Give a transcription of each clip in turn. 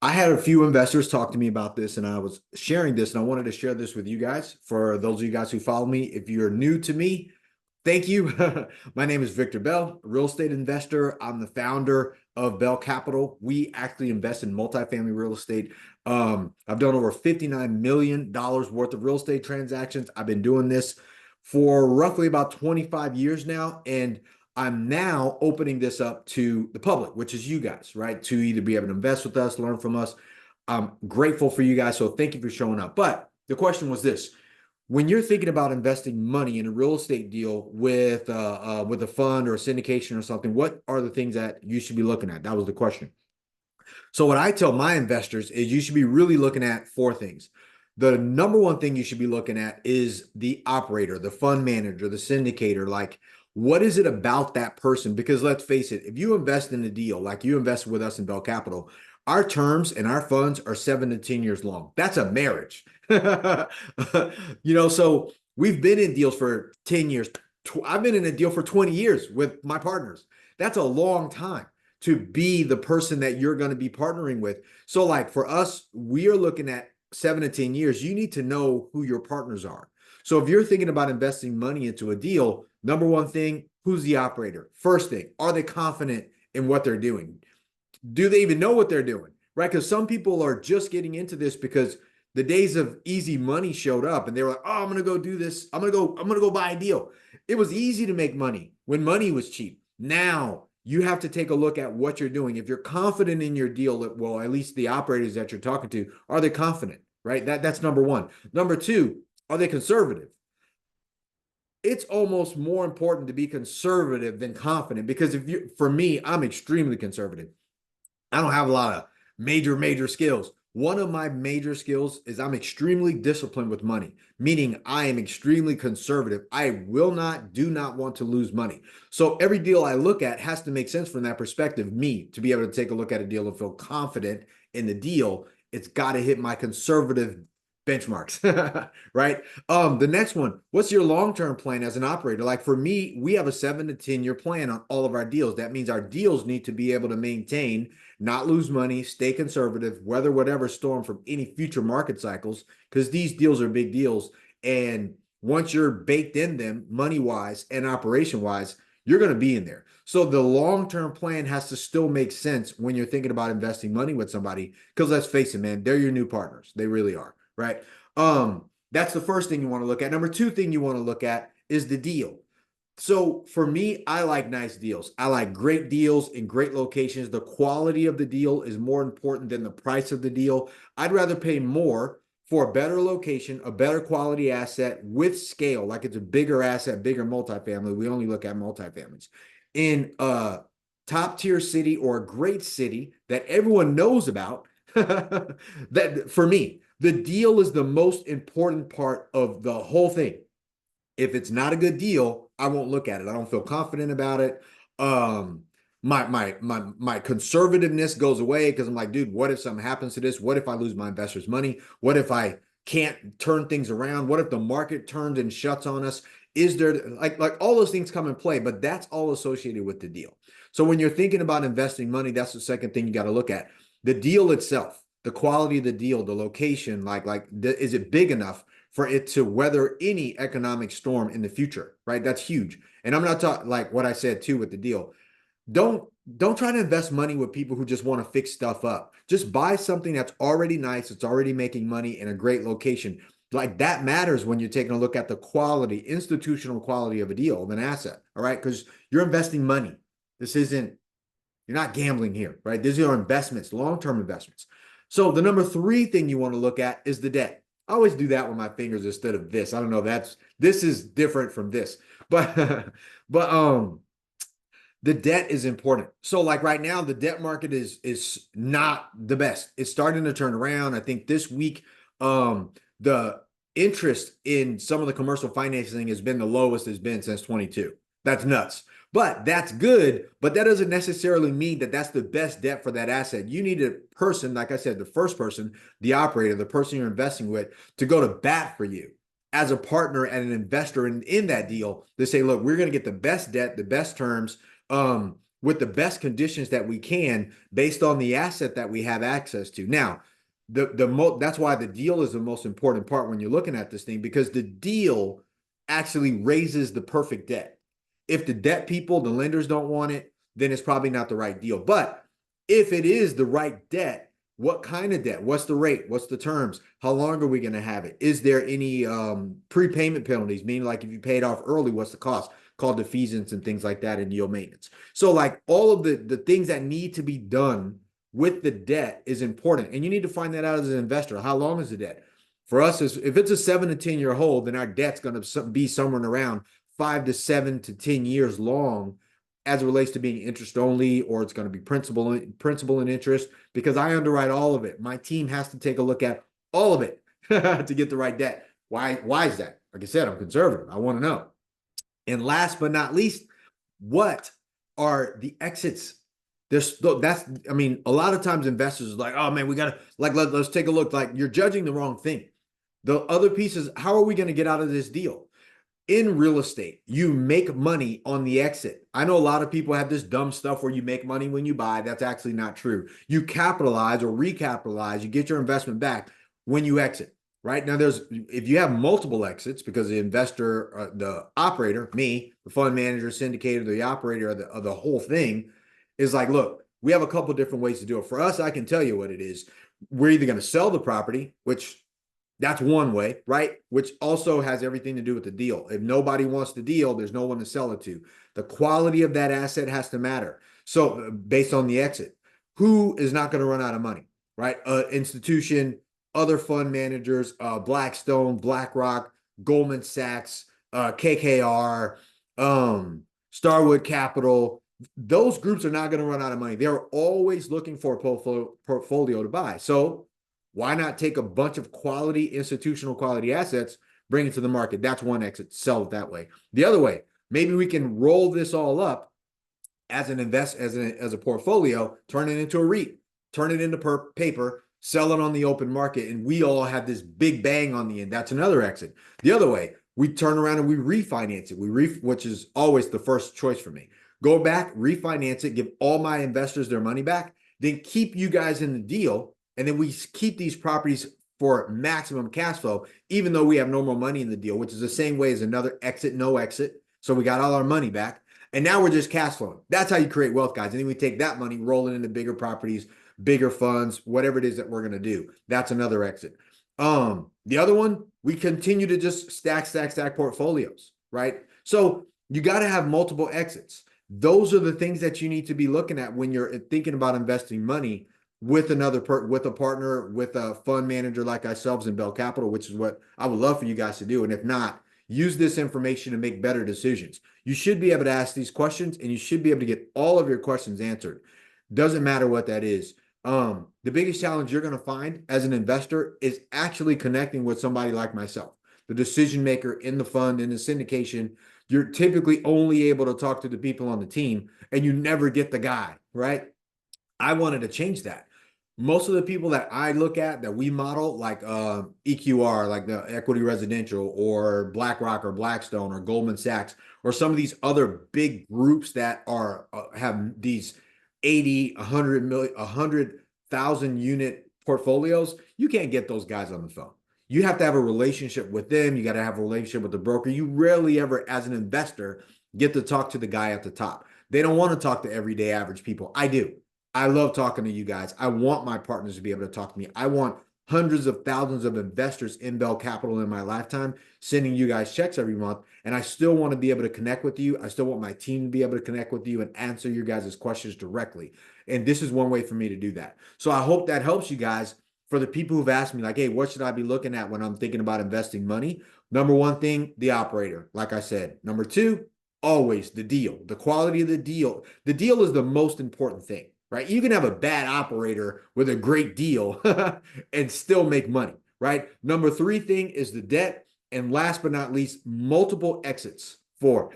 I had a few investors talk to me about this, and I was sharing this, and I wanted to share this with you guys. For those of you guys who follow me, if you're new to me, thank you. My name is Victor Bell, real estate investor. I'm the founder of Bell Capital. We actually invest in multifamily real estate. I've done over $59 million worth of real estate transactions. I've been doing this for roughly about 25 years now, and I'm now opening this up to the public, which is you guys, right? To either be able to invest with us, learn from us. I'm grateful for you guys. So thank you for showing up. But the question was this: when you're thinking about investing money in a real estate deal with a fund or a syndication or something, what are the things that you should be looking at? That was the question. So what I tell my investors is you should be really looking at four things. The number one thing you should be looking at is the operator, the fund manager, the syndicator. Like, what is it about that person? Because let's face it, if you invest in a deal, like you invest with us in Bell Capital, our terms and our funds are 7 to 10 years long. That's a marriage. So we've been in deals for 10 years. I've been in a deal for 20 years with my partners. That's a long time to be the person that you're going to be partnering with. So like for us, we are looking at 7 to 10 years. You need to know who your partners are. So if you're thinking about investing money into a deal, number one thing, who's the operator? First thing, are they confident in what they're doing? Do they even know what they're doing? Right? Because some people are just getting into this because the days of easy money showed up and they were like, oh, I'm gonna go do this. I'm gonna go buy a deal. It was easy to make money when money was cheap. Now you have to take a look at what you're doing. If you're confident in your deal, well, at least the operators that you're talking to, are they confident? Right? That's number one. Number two, are they conservative? It's almost more important to be conservative than confident because if you, for me, I'm extremely conservative. I don't have a lot of major skills. One of my major skills is I'm extremely disciplined with money, meaning I am extremely conservative. I do not want to lose money. So every deal I look at has to make sense from that perspective. Me to be able to take a look at a deal and feel confident in the deal, it's got to hit my conservative benchmarks, right? The next one, what's your long-term plan as an operator? Like for me, we have a 7 to 10 year plan on all of our deals. That means our deals need to be able to maintain, not lose money, stay conservative, weather whatever storm from any future market cycles, because these deals are big deals. And once you're baked in them, money wise and operation wise, you're going to be in there. So the long-term plan has to still make sense when you're thinking about investing money with somebody, because let's face it, man, they're your new partners. They really are, right? That's the first thing you want to look at. Number two thing you want to look at is the deal. So for me, I like nice deals. I like great deals in great locations. The quality of the deal is more important than the price of the deal. I'd rather pay more for a better location, a better quality asset with scale, like it's a bigger asset, bigger multifamily. We only look at multifamilies in a top tier city or a great city that everyone knows about. That for me, the deal is the most important part of the whole thing. If it's not a good deal, I won't look at it. I don't feel confident about it. Um, my conservativeness goes away because I'm like, dude, what if something happens to this? What if I lose my investors' money? What if I can't turn things around? What if the market turns and shuts on us? Is there like all those things come in play, but that's all associated with the deal. So when you're thinking about investing money, that's the second thing you got to look at. The deal itself, the quality of the deal, the location, is it big enough for it to weather any economic storm in the future, right? That's huge. And I'm not talking like what I said too with the deal. Don't don't try to invest money with people who just want to fix stuff up. Just buy something that's already nice, it's already making money in a great location. Like that matters when you're taking a look at the quality, institutional quality of a deal, of an asset. All right. Because you're investing money. This isn't, you're not gambling here, right? These are investments, long-term investments. So the number three thing you want to look at is the debt. I always do that with my fingers instead of this. I don't know. This is different from this, but but the debt is important. So like right now, the debt market is not the best. It's starting to turn around. I think this week, the interest in some of the commercial financing has been the lowest it's been since 22. That's nuts. But that's good, but that doesn't necessarily mean that that's the best debt for that asset. You need a person, like I said, the first person, the operator, the person you're investing with, to go to bat for you as a partner and an investor in that deal to say, look, we're going to get the best debt, the best terms. with the best conditions that we can based on the asset that we have access to. Now, that's why the deal is the most important part when you're looking at this thing, because the deal actually raises the perfect debt. If the debt people, the lenders don't want it, then it's probably not the right deal. But if it is the right debt, what kind of debt? What's the rate? What's the terms? How long are we going to have it? Is there any prepayment penalties? Meaning, like, if you pay it off early, what's the cost? Called defeasance and things like that in yield maintenance. So, like, all of the things that need to be done with the debt is important. And you need to find that out as an investor. How long is the debt? For us, if it's a 7 to 10 year hold, then our debt's going to be somewhere around 5 to 7 to 10 years long as it relates to being interest only, or it's going to be principal and interest, because I underwrite all of it. My team has to take a look at all of it to get the right debt. Why is that? Like I said, I'm conservative. I want to know. And last but not least, what are the exits? I mean, a lot of times investors are like, oh man, we got to, like, let's take a look. Like, you're judging the wrong thing. The other piece is, how are we going to get out of this deal? In real estate, you make money on the exit. I know a lot of people have this dumb stuff where you make money when you buy. That's actually not true. You capitalize or recapitalize, you get your investment back when you exit. Right now, if you have multiple exits, because the investor, the operator, me, the fund manager, syndicator, the operator of the whole thing, is like, look, we have a couple different ways to do it. For us, I can tell you what it is. We're either going to sell the property, which that's one way, right? Which also has everything to do with the deal. If nobody wants the deal, there's no one to sell it to. The quality of that asset has to matter. So based on the exit, who is not going to run out of money, right? Institution, other fund managers, Blackstone, BlackRock, Goldman Sachs, KKR, Starwood Capital. Those groups are not going to run out of money. They're always looking for a portfolio to buy. So why not take a bunch of quality, institutional quality assets, bring it to the market? That's one exit, sell it that way. The other way, maybe we can roll this all up as a portfolio, turn it into a REIT, turn it into paper, sell it on the open market, and we all have this big bang on the end. That's another exit. The other way, we turn around and we refinance it. Which is always the first choice for me. Go back, refinance it, give all my investors their money back, then keep you guys in the deal. And then we keep these properties for maximum cash flow, even though we have no more money in the deal, which is the same way as another exit, no exit. So we got all our money back. And now we're just cash flowing. That's how you create wealth, guys. And then we take that money, roll it into bigger properties, bigger funds, whatever it is that we're going to do. That's another exit. The other one, we continue to just stack portfolios, right? So you got to have multiple exits. Those are the things that you need to be looking at when you're thinking about investing money with with a partner, with a fund manager like ourselves in Bell Capital, which is what I would love for you guys to do. And if not, use this information to make better decisions. You should be able to ask these questions, and you should be able to get all of your questions answered. Doesn't matter what that is. The biggest challenge you're going to find as an investor is actually connecting with somebody like myself, the decision maker in the fund, in the syndication. You're typically only able to talk to the people on the team, and you never get the guy, right? I wanted to change that. Most of the people that I look at, that we model, like EQR, like the Equity Residential, or BlackRock or Blackstone or Goldman Sachs, or some of these other big groups that are have these 80, 100 million, 100,000 unit portfolios, you can't get those guys on the phone. You have to have a relationship with them. You got to have a relationship with the broker. You rarely ever, as an investor, get to talk to the guy at the top. They don't want to talk to everyday average people. I do. I love talking to you guys. I want my partners to be able to talk to me. I want hundreds of thousands of investors in Bell Capital in my lifetime sending you guys checks every month. And I still want to be able to connect with you. I still want my team to be able to connect with you and answer your guys' questions directly. And this is one way for me to do that. So I hope that helps you guys. For the people who've asked me, like, hey, what should I be looking at when I'm thinking about investing money? Number one thing, the operator, like I said. Number two, always the deal, the quality of the deal. The deal is the most important thing, right? You can have a bad operator with a great deal and still make money, right? Number three thing is the debt. And last but not least, multiple exits for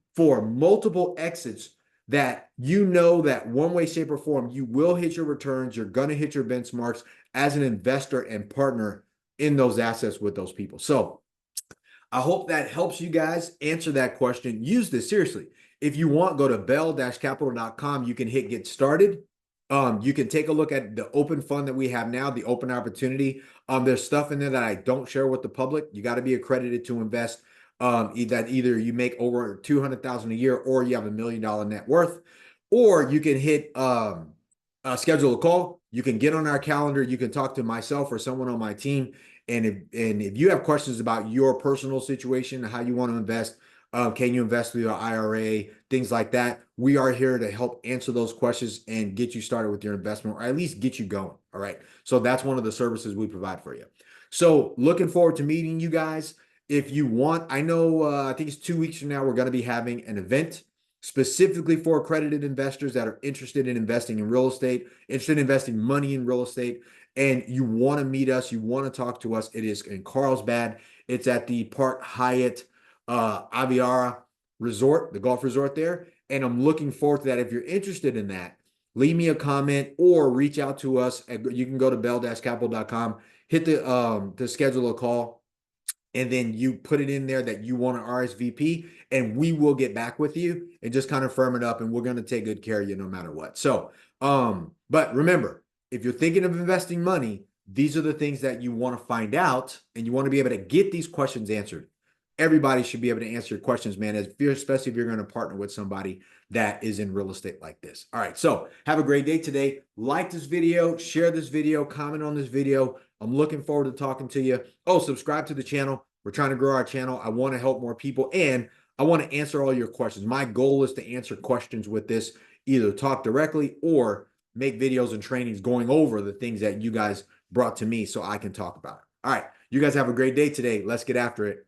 multiple exits that you know that one way, shape, or form, you will hit your returns. You're going to hit your benchmarks as an investor and partner in those assets with those people. So I hope that helps you guys answer that question. Use this seriously. If you want, go to bell-capital.com. You can hit get started. You can take a look at the open fund that we have now, the open opportunity. There's stuff in there that I don't share with the public. You got to be accredited to invest. That either you make over 200,000 a year or you have $1 million net worth, or you can hit schedule a call. You can get on our calendar. You can talk to myself or someone on my team. And if you have questions about your personal situation, how you want to invest, can you invest through your IRA, things like that, we are here to help answer those questions and get you started with your investment, or at least get you going. All right. So that's one of the services we provide for you. So looking forward to meeting you guys. If you want, I know, I think it's 2 weeks from now, we're going to be having an event specifically for accredited investors that are interested in investing in real estate, interested in investing money in real estate, and you want to meet us, you want to talk to us. It is in Carlsbad. It's at the Park Hyatt Aviara Resort, the golf resort there. And I'm looking forward to that. If you're interested in that, leave me a comment or reach out to us. You can go to bell-capital.com, hit the schedule a call, and then you put it in there that you want an RSVP, and we will get back with you and just kind of firm it up, and we're going to take good care of you no matter what. So, but remember, if you're thinking of investing money, these are the things that you want to find out, and you want to be able to get these questions answered. Everybody should be able to answer your questions, man, especially if you're going to partner with somebody that is in real estate like this. All right, so have a great day today. Like this video, share this video, comment on this video. I'm looking forward to talking to you. Oh, subscribe to the channel. We're trying to grow our channel. I want to help more people, and I want to answer all your questions. My goal is to answer questions with this, either talk directly or make videos and trainings going over the things that you guys brought to me so I can talk about it. All right, you guys have a great day today. Let's get after it.